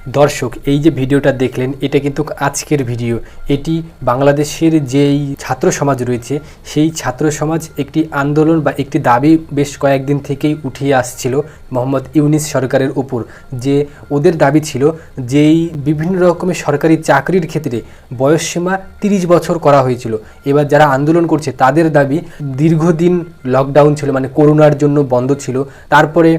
দর্শক, এই যে ভিডিওটা দেখলেন এটা কিন্তু আজকের ভিডিও। এটি বাংলাদেশের যেই ছাত্র সমাজ রয়েছে সেই ছাত্র সমাজ একটি আন্দোলন বা একটি দাবি বেশ কয়েকদিন থেকেই উঠিয়ে আসছিল মোহাম্মদ ইউনিস সরকারের উপর। যে ওদের দাবি ছিল যেই বিভিন্ন রকমের সরকারি চাকরির ক্ষেত্রে বয়সসীমা 30 বছর করা হয়েছিল। এবার যারা আন্দোলন করছে তাদের দাবি দীর্ঘদিন লকডাউন ছিল, মানে করোনার জন্য বন্ধ ছিল, তারপরে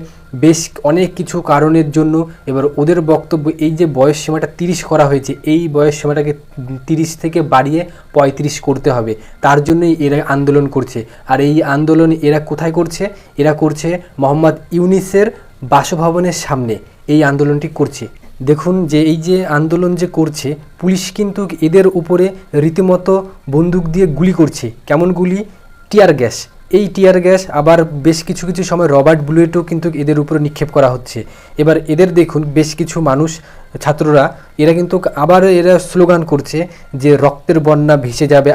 বেশ অনেক কিছু কারণের জন্য এবার ওদের বক্তব্য এই যে বয়স সীমাটা 30 করা হয়েছে, এই বয়স সীমাটাকে 30 থেকে বাড়িয়ে 35 করতে হবে। তার জন্যই এরা আন্দোলন করছে। আর এই আন্দোলন এরা কোথায় করছে? এরা করছে মোহাম্মদ ইউনিসের বাসভবনের সামনে এই আন্দোলনটি করছে। দেখুন যে এই যে আন্দোলন যে করছে, পুলিশ কিন্তু এদের উপরে রীতিমতো বন্দুক দিয়ে গুলি করছে। কেমন গুলি? Tear gas. এই টিয়ার গ্যাস আবার বেশ কিছু সময় রবার্ট বুলেটও কিন্তু এদের উপরে নিক্ষেপ করা হচ্ছে। এবার এদের দেখুন বেশ কিছু মানুষ, ছাত্ররা, এরা কিন্তু এরা স্লোগান করছে যে রক্তের বন্যা ভেসে যাবে,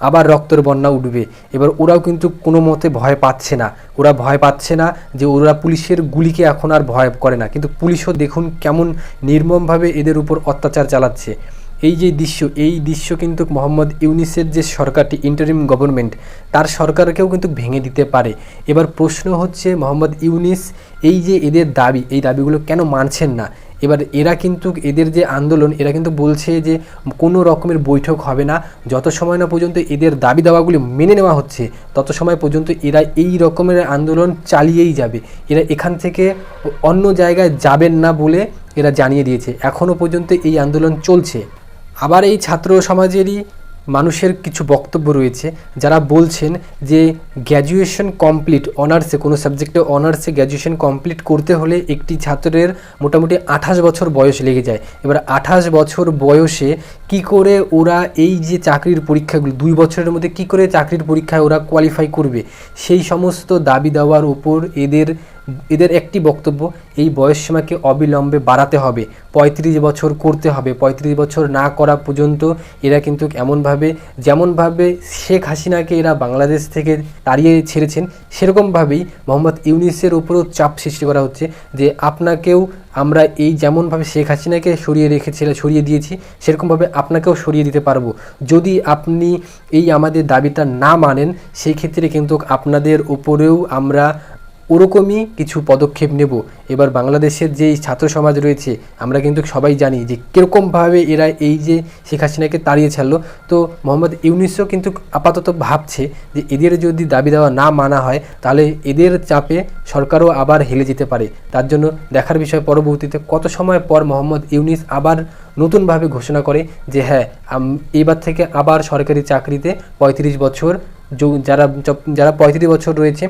আবার রক্তের বন্যা উঠবে। এবার ওরাও কিন্তু কোনো মতে ভয় পাচ্ছে না। ওরা ভয় পাচ্ছে না যে ওরা পুলিশের গুলিকে এখন আর ভয় করে না। কিন্তু পুলিশও দেখুন কেমন নির্মমভাবে এদের উপর অত্যাচার চালাচ্ছে। এই দৃশ্য কিন্তু মোহাম্মদ ইউনিসের যে সরকারটি, ইন্টারিম গভর্নমেন্ট, তার সরকারকেও কিন্তু ভেঙে দিতে পারে। এবার প্রশ্ন হচ্ছে মোহাম্মদ ইউনিস এই যে এদের দাবি, এই দাবিগুলো কেন মানছেন না? এবার এরা কিন্তু এদের যে আন্দোলন, এরা কিন্তু বলছে যে কোনো রকমের বৈঠক হবে না যত সময় না পর্যন্ত এদের দাবি দাওয়াগুলি মেনে নেওয়া হচ্ছে, তত সময় পর্যন্ত এরা এই রকমের আন্দোলন চালিয়েই যাবে। এরা এখান থেকে অন্য জায়গায় যাবেন না বলে এরা জানিয়ে দিয়েছে। এখনও পর্যন্ত এই আন্দোলন চলছে। আবার এই ছাত্র সমাজেরই মানুষের কিছু বক্তব্য রয়েছে যারা বলছেন যে গ্র্যাজুয়েশন কমপ্লিট, অনার্সে কোনো সাবজেক্টে অনার্সে গ্র্যাজুয়েশন কমপ্লিট করতে হলে একটি ছাত্রের মোটামুটি 28 বছর বয়স লেগে যায়। এবার 28 বছর বয়সে কি করে ওরা এই যে চাকরির পরীক্ষাগুলো 2 বছরের মধ্যে কি করে চাকরির পরীক্ষায় ওরা কোয়ালিফাই করবে? সেই সমস্ত দাবি দেওয়ার উপর এদের একটি বক্তব্য, এই বয়সসীমাকে অবিলম্বে বাড়াতে হবে, 35 বছর করতে হবে। 35 বছর না করা পর্যন্ত এরা কিন্তু যেমনভাবে শেখ হাসিনাকে এরা বাংলাদেশ থেকে তাড়িয়ে ছেড়েছেন, সেরকমভাবেই মোহাম্মদ ইউনিসের উপরও চাপ সৃষ্টি করা হচ্ছে যে আপনাকেও আমরা এই যেমনভাবে শেখ হাসিনাকে সরিয়ে দিয়েছি, সেরকমভাবে আপনাকেও সরিয়ে দিতে পারবো। যদি আপনি এই আমাদের দাবিটা না মানেন, সেই ক্ষেত্রে কিন্তু আপনাদের উপরেও আমরা ওরকমই কিছু পদক্ষেপ নেব। এবার বাংলাদেশের যেই ছাত্র সমাজ রয়েছে, আমরা কিন্তু সবাই জানি যে কীরকমভাবে এরা এই যে শেখ হাসিনাকে তাড়িয়ে ছাড়লো। তো মোহাম্মদ ইউনিসও কিন্তু আপাতত ভাবছে যে এদের যদি দাবি দেওয়া না মানা হয় তাহলে এদের চাপে সরকারও আবার হেলে যেতে পারে। তার জন্য দেখার বিষয় পরবর্তীতে কত সময় পর মোহাম্মদ ইউনিস আবার নতুনভাবে ঘোষণা করে যে হ্যাঁ, এইবার থেকে আবার সরকারি চাকরিতে 35 বছর, যারা 35 বছর রয়েছে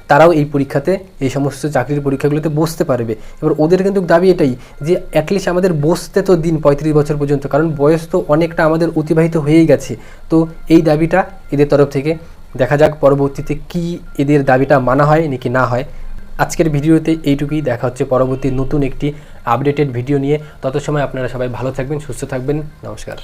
তারাও এই পরীক্ষাতে, এই সমস্ত চাকরির পরীক্ষাগুলোতে বসতে পারবে। এবার ওদের কিন্তু দাবি এটাই যে অ্যাটলিস্ট আমাদের বসতে তো দিন 35 বছর পর্যন্ত, কারণ বয়স তো অনেকটা আমাদের অতিবাহিত হয়েই গেছে। তো এই দাবিটা এদের তরফ থেকে, দেখা যাক পরবর্তীতে কি এদের দাবিটা মানা হয় নাকি না হয়। আজকের ভিডিওতে এইটুকুই। দেখা হচ্ছে পরবর্তী নতুন একটি আপডেটেড ভিডিও নিয়ে। তত সময় আপনারা সবাই ভালো থাকবেন, সুস্থ থাকবেন। নমস্কার।